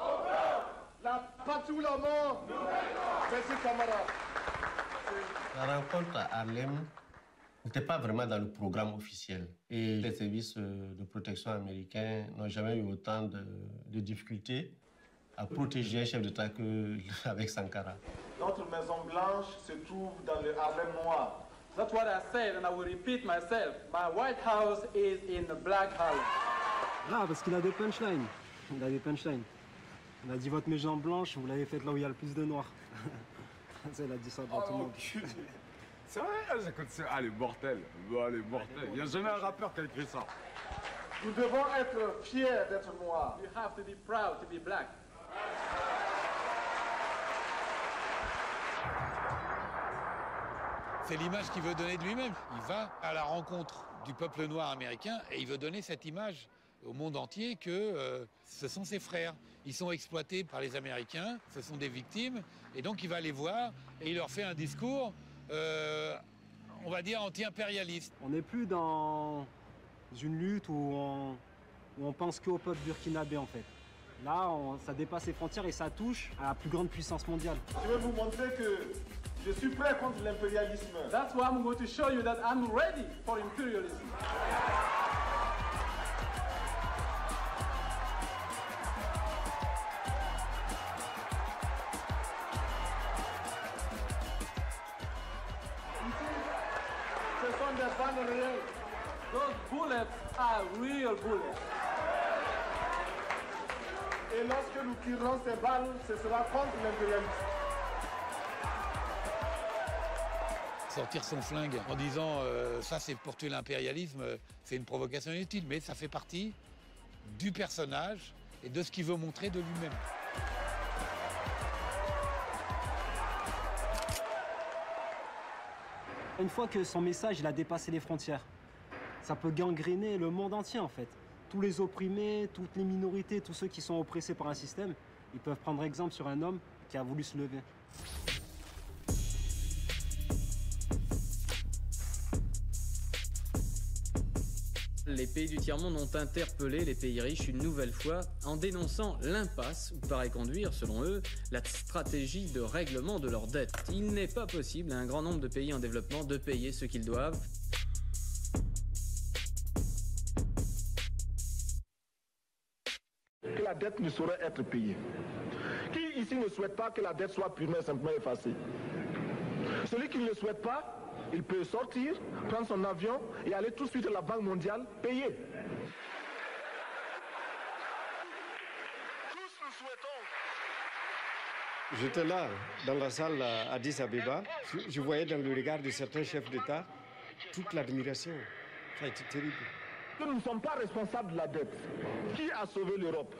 S22: la patrie ou la mort. Merci camarades.
S8: La rencontre à Harlem n'était pas vraiment dans le programme officiel. Et les services de protection américains n'ont jamais eu autant de difficultés à protéger un chef d'État qu'avec Sankara.
S22: Notre Maison Blanche se trouve dans le Harlem noir.
S11: That's what I said, and I will repeat myself. My White House is in the Black Harlem.
S3: Ah, parce qu'il a des punchlines. Il a des punchlines. On a dit votre maison blanche, vous l'avez faite là où il y a le plus de noirs. Ça, il a dit ça pour tout le monde.
S16: C'est vrai, j'écoute ça. Ah, elle est mortelle. Elle est mortelle. Il n'y a jamais un rappeur qui a écrit ça.
S22: Nous devons être fiers d'être noirs.
S11: You have to be proud to be black.
S10: C'est l'image qu'il veut donner de lui-même. Il va à la rencontre du peuple noir américain et il veut donner cette image au monde entier que ce sont ses frères. Ils sont exploités par les Américains, ce sont des victimes, et donc il va les voir et il leur fait un discours, on va dire, anti-impérialiste.
S3: On n'est plus dans une lutte où on pense qu'au peuple burkinabé, en fait. Là, ça dépasse les frontières et ça touche à la plus grande puissance mondiale.
S22: Je vais vous montrer que je suis prêt contre l'impérialisme.
S11: That's why I'm going to show you that I'm ready for imperialism.
S22: Ce sont des balles réelles.
S11: Those bullets are real bullets.
S22: Et lorsque nous tirerons ces balles, ce sera contre l'impérialisme.
S10: Sortir son flingue en disant ça c'est pour tuer l'impérialisme, c'est une provocation inutile, mais ça fait partie du personnage et de ce qu'il veut montrer de lui-même.
S3: Une fois que son message il a dépassé les frontières, ça peut gangréner le monde entier en fait. Tous les opprimés, toutes les minorités, tous ceux qui sont oppressés par un système, ils peuvent prendre exemple sur un homme qui a voulu se lever.
S17: Les pays du tiers-monde ont interpellé les pays riches une nouvelle fois en dénonçant l'impasse où paraît conduire, selon eux, la stratégie de règlement de leurs dettes. Il n'est pas possible à un grand nombre de pays en développement de payer ce qu'ils doivent.
S22: Que la dette ne saurait être payée. Qui ici ne souhaite pas que la dette soit purement et simplement effacée? Celui qui ne le souhaite pas, il peut sortir, prendre son avion et aller tout de suite à la Banque mondiale payer. Tous nous souhaitons.
S9: J'étais là, dans la salle à Addis Abeba. Je voyais dans le regard de certains chefs d'État toute l'admiration. Ça a été terrible.
S22: Nous ne sommes pas responsables de la dette. Qui a sauvé l'Europe?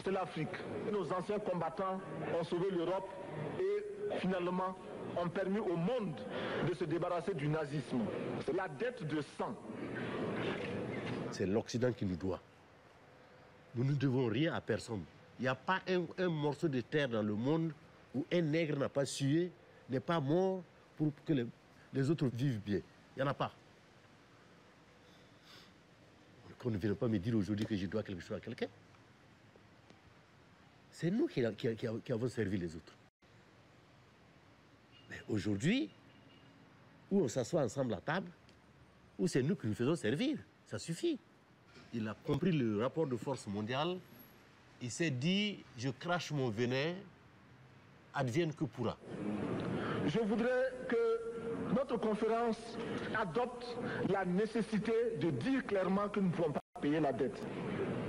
S22: C'est l'Afrique. Nos anciens combattants ont sauvé l'Europe et finalement ont permis au monde de se débarrasser du nazisme. C'est la dette de sang.
S8: C'est l'Occident qui nous doit. Nous ne devons rien à personne. Il n'y a pas un morceau de terre dans le monde où un nègre n'a pas sué, n'est pas mort pour que les autres vivent bien. Il n'y en a pas. Qu'on ne vienne pas me dire aujourd'hui que je dois quelque chose à quelqu'un. C'est nous qui avons servi les autres. Mais aujourd'hui, où on s'assoit ensemble à table, où c'est nous qui nous faisons servir, ça suffit. Il a compris le rapport de force mondiale, il s'est dit, je crache mon venin, advienne que pourra.
S22: Je voudrais que notre conférence adopte la nécessité de dire clairement que nous ne pouvons pas payer la dette.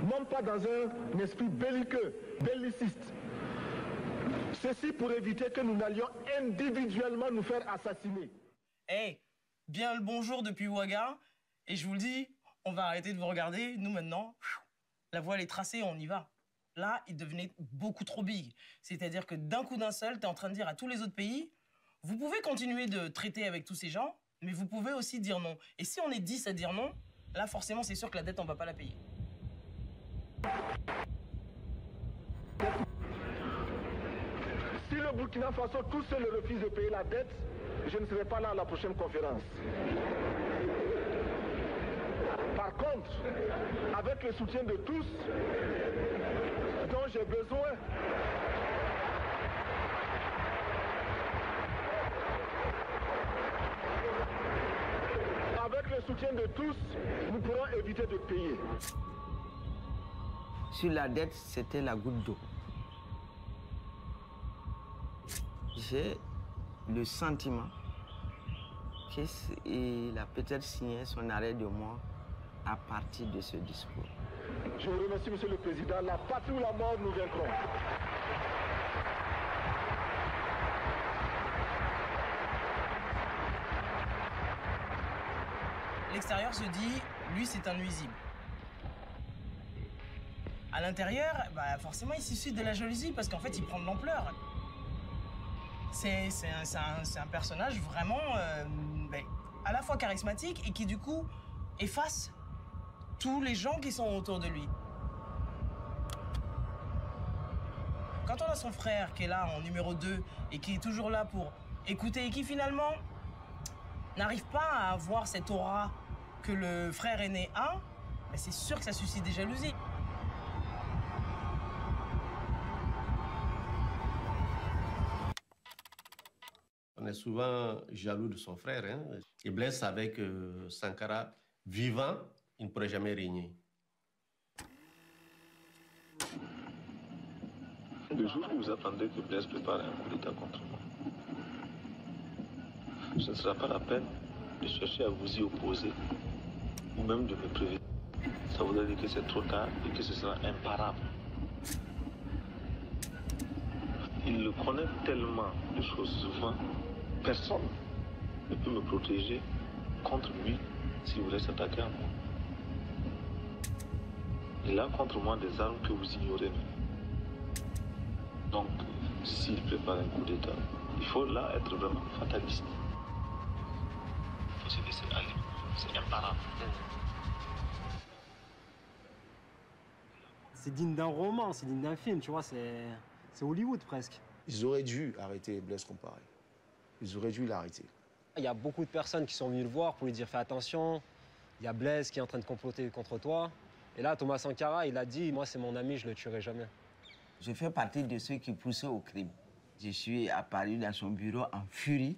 S22: Non pas dans un esprit belliqueux, belliciste. Ceci pour éviter que nous n'allions individuellement nous faire assassiner.
S4: Hey, bien le bonjour depuis Ouaga. Et je vous le dis, on va arrêter de vous regarder. Nous, maintenant, la voie, elle est tracée, on y va. Là, il devenait beaucoup trop big. C'est-à-dire que d'un coup d'un seul, tu es en train de dire à tous les autres pays, vous pouvez continuer de traiter avec tous ces gens, mais vous pouvez aussi dire non. Et si on est 10 à dire non, là, forcément, c'est sûr que la dette, on ne va pas la payer.
S22: Si le Burkina Faso tout seul refuse de payer la dette, je ne serai pas là à la prochaine conférence. Par contre, avec le soutien de tous, dont j'ai besoin, avec le soutien de tous, nous pourrons éviter de payer.
S14: Sur la dette, c'était la goutte d'eau. J'ai le sentiment qu'il a peut-être signé son arrêt de mort à partir de ce discours.
S22: Je vous remercie, Monsieur le Président. La patrie ou la mort, nous vaincrons.
S4: L'extérieur se dit, lui, c'est un nuisible. À l'intérieur, bah, forcément, il suscite de la jalousie parce qu'en fait, il prend de l'ampleur. C'est un personnage vraiment à la fois charismatique et qui, du coup, efface tous les gens qui sont autour de lui. Quand on a son frère qui est là en numéro 2 et qui est toujours là pour écouter et qui, finalement, n'arrive pas à avoir cette aura que le frère aîné a, bah, c'est sûr que ça suscite des jalousies.
S8: On est souvent jaloux de son frère. Hein. Et Blaise savait que Sankara, vivant, il ne pourrait jamais régner.
S5: Le jour où vous attendez que Blaise prépare un coup d'État contre moi, ce ne sera pas la peine de chercher à vous y opposer ou même de me prévenir. Ça voudrait dire que c'est trop tard et que ce sera imparable. Il le connaît tellement de choses souvent. Personne ne peut me protéger contre lui s'il voulait s'attaquer à moi. Il a contre moi des armes que vous ignorez. Donc, s'il prépare un coup d'État, il faut là être vraiment fataliste. Il faut se laisser aller. C'est imparable.
S3: C'est digne d'un roman, c'est digne d'un film, tu vois, c'est Hollywood presque.
S24: Ils auraient dû arrêter Blaise Compaoré. Ils auraient dû l'arrêter.
S3: Il y a beaucoup de personnes qui sont venues le voir pour lui dire fais attention, il y a Blaise qui est en train de comploter contre toi. Et là, Thomas Sankara, il a dit moi c'est mon ami, je le tuerai jamais.
S14: Je fais partie de ceux qui poussaient au crime. Je suis apparu dans son bureau en furie,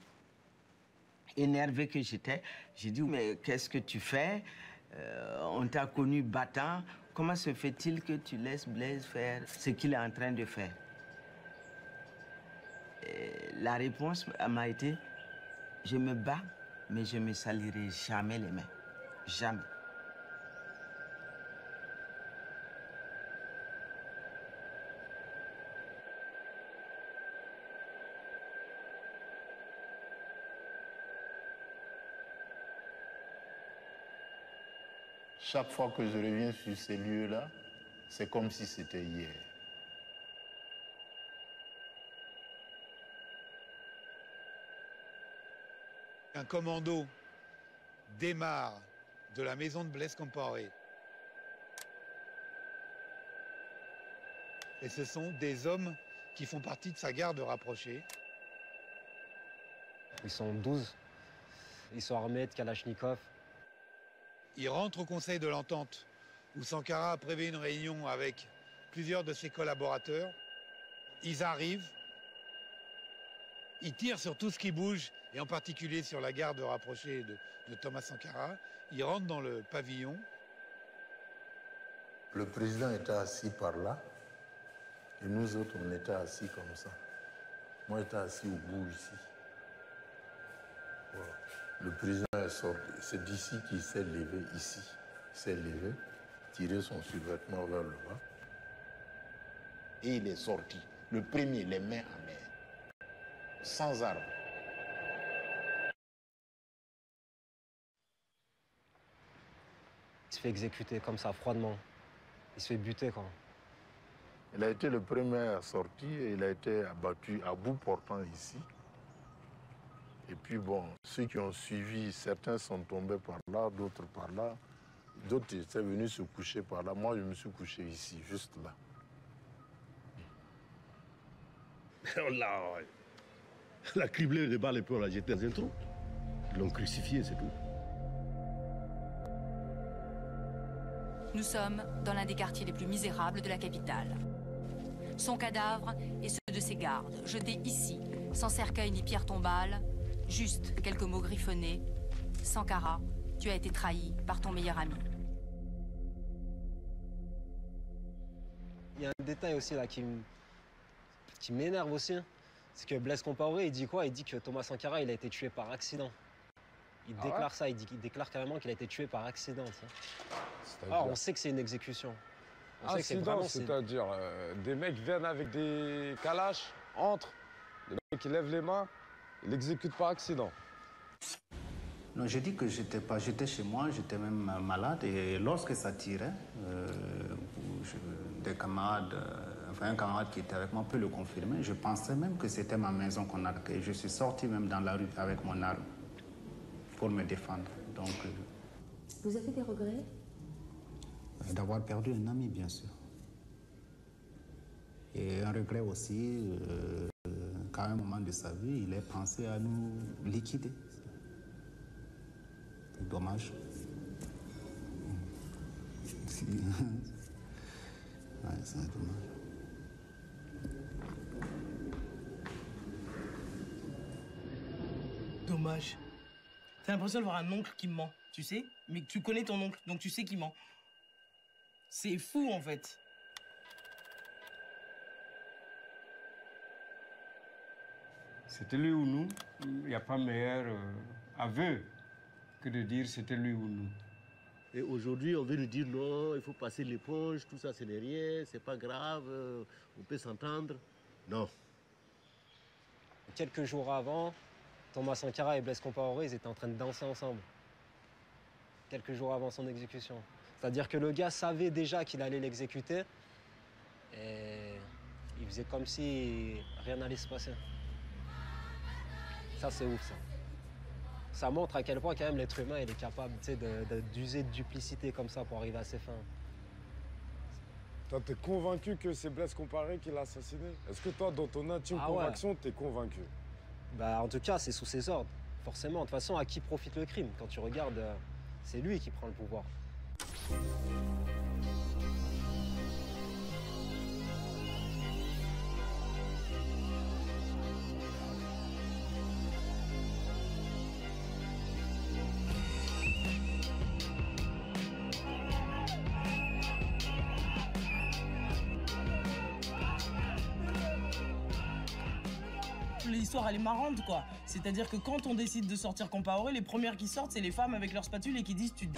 S14: énervé que j'étais. J'ai dit mais qu'est-ce que tu fais? On t'a connu battant. Comment se fait-il que tu laisses Blaise faire ce qu'il est en train de faire? La réponse m'a été, je me bats, mais je ne me salirai jamais les mains. Jamais.
S7: Chaque fois que je reviens sur ces lieux-là, c'est comme si c'était hier.
S10: Un commando démarre de la maison de Blaise Compaoré. Et ce sont des hommes qui font partie de sa garde rapprochée.
S3: Ils sont 12. Ils sont armés de Kalachnikov.
S10: Ils rentrent au Conseil de l'Entente, où Sankara a prévu une réunion avec plusieurs de ses collaborateurs. Ils arrivent, ils tirent sur tout ce qui bouge, et en particulier sur la garde rapprochée de Thomas Sankara. Ils rentrent dans le pavillon.
S7: Le président était assis par là, et nous autres, on était assis comme ça. Moi, j'étais assis au bout ici. Voilà. Le président est sorti. C'est d'ici qu'il s'est levé, ici. Il s'est levé, tiré son survêtement vers le bas. Et il est sorti. Le premier, les mains en l'air. Sans armes.
S3: se fait exécuter comme ça, froidement. Il se fait buter, quoi.
S7: Il a été le premier sorti et il a été abattu à bout portant ici. Et puis bon, ceux qui ont suivi, certains sont tombés par là, d'autres par là. D'autres étaient venus se coucher par là. Moi, je me suis couché ici, juste là.
S8: On l'a criblé de balles et puis on l'a jeté dans un trou. Ils l'ont crucifié, c'est tout.
S1: Nous sommes dans l'un des quartiers les plus misérables de la capitale. Son cadavre et ceux de ses gardes, jetés ici, sans cercueil ni pierre tombale, juste quelques mots griffonnés. Sankara, tu as été trahi par ton meilleur ami.
S3: Il y a un détail aussi là qui m'énerve aussi. C'est que Blaise Compaoré, il dit quoi? Il dit que Thomas Sankara, il a été tué par accident. Il déclare ça, il déclare carrément qu'il a été tué par accident. Ah, on sait que c'est une exécution.
S16: Accident, c'est-à-dire des mecs viennent avec des calaches, entrent, les mecs qui lèvent les mains, ils l'exécutent par accident.
S2: Non, je dis que j'étais chez moi, j'étais même malade et lorsque ça tirait, des camarades, un camarade qui était avec moi peut le confirmer, je pensais même que c'était ma maison qu'on a accueillie. Je suis sorti même dans la rue avec mon arme pour me défendre. Donc,
S1: Vous avez des regrets?
S2: D'avoir perdu un ami, bien sûr. Et un regret aussi, qu'à un moment de sa vie, il ait pensé à nous liquider. C'est dommage. Ouais, c'est dommage.
S4: Dommage. T'as l'impression de voir un oncle qui me ment, tu sais? Mais tu connais ton oncle, donc tu sais qu'il ment. C'est fou, en fait.
S9: C'était lui ou nous. Il n'y a pas meilleur aveu que de dire c'était lui ou nous.
S8: Et aujourd'hui, on veut nous dire non, il faut passer l'éponge, tout ça, ce n'est rien, c'est pas grave, on peut s'entendre. Non.
S3: Quelques jours avant, Thomas Sankara et Blaise Compaoré, ils étaient en train de danser ensemble. Quelques jours avant son exécution. C'est-à-dire que le gars savait déjà qu'il allait l'exécuter et il faisait comme si rien n'allait se passer. Ça, c'est ouf, ça. Ça montre à quel point, quand même, l'être humain, il est capable d'user de duplicité comme ça pour arriver à ses fins.
S16: Toi, t'es convaincu que c'est Blaise Compaoré qui l'a assassiné? Est-ce que toi, dans ton intime conviction, t'es convaincu?
S3: Bah, en tout cas, c'est sous ses ordres, forcément. De toute façon, à qui profite le crime? Quand tu regardes, c'est lui qui prend le pouvoir.
S4: L'histoire, elle est marrante, quoi. C'est-à-dire que quand on décide de sortir Compaoré, les premières qui sortent, c'est les femmes avec leur spatule et qui disent tu...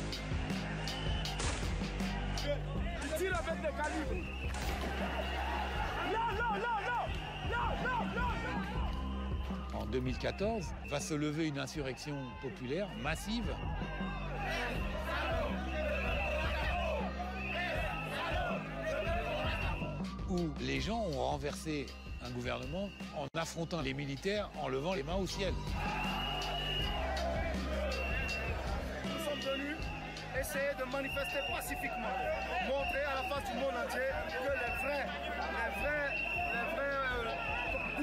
S12: Tire avec des calibres. Non, non, non, non, non, non, non.
S10: En 2014, va se lever une insurrection populaire massive. Où les gens ont renversé un gouvernement en affrontant les militaires, en levant les mains au ciel.
S12: Nous sommes venus essayer de manifester pacifiquement, montrer à la face du monde entier que les vrais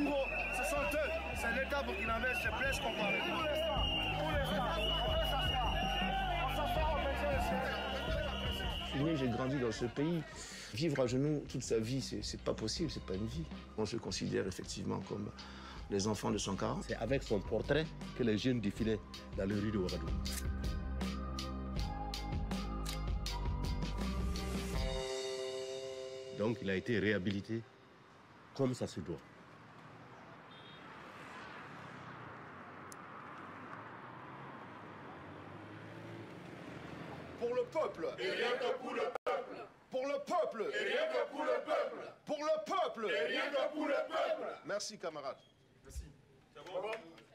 S12: bourreaux, ce sont eux. C'est l'État burkinabé, c'est Blaise Compaoré.
S24: Moi, j'ai grandi dans ce pays. Vivre à genoux toute sa vie, c'est pas possible, c'est pas une vie. On se considère effectivement comme les enfants de Sankara.
S8: C'est avec son portrait que les jeunes défilaient dans les rues de Ouagadougou. Donc il a été réhabilité comme ça se doit.
S12: Pour le peuple. Et rien que pour le peuple. Pour le peuple. Et rien que pour le peuple. Pour le peuple. Et rien que pour le peuple.
S24: Merci, camarades. Merci.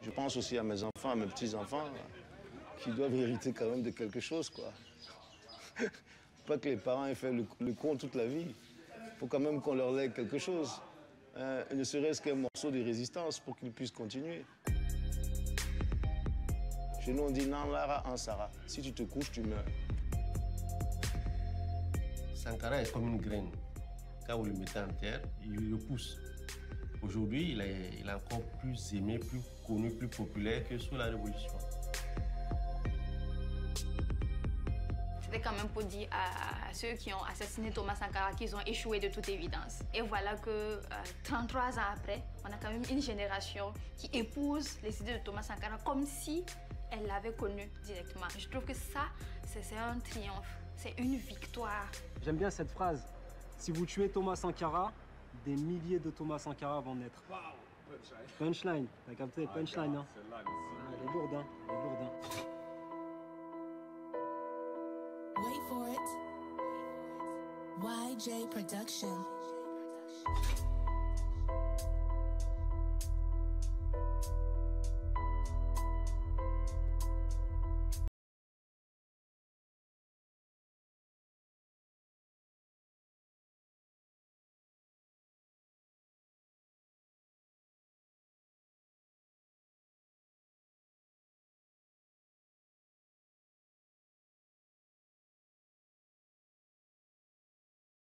S24: Je pense aussi à mes enfants, à mes petits-enfants, qui doivent hériter quand même de quelque chose, quoi. Pas que les parents aient fait le con toute la vie. Il faut quand même qu'on leur lègue quelque chose. Ne serait-ce qu'un morceau de résistance pour qu'ils puissent continuer. Chez nous, on dit non, Lara, en Sarah. Si tu te couches, tu meurs.
S8: Sankara est comme une graine. Quand vous le mettez en terre, il repousse. Aujourd'hui, il est encore plus aimé, plus connu, plus populaire que sous la Révolution.
S6: C'était quand même pour dire à ceux qui ont assassiné Thomas Sankara qu'ils ont échoué de toute évidence. Et voilà que 33 ans après, on a quand même une génération qui épouse les idées de Thomas Sankara comme si elle l'avait connu directement. Je trouve que ça, c'est un triomphe, c'est une victoire.
S3: J'aime bien cette phrase. Si vous tuez Thomas Sankara, des milliers de Thomas Sankara vont naître. Punchline, t'as capté, punchline. Hein. Elle est lourde, hein. Elle est lourde, hein.
S18: Wait for it. YJ Production.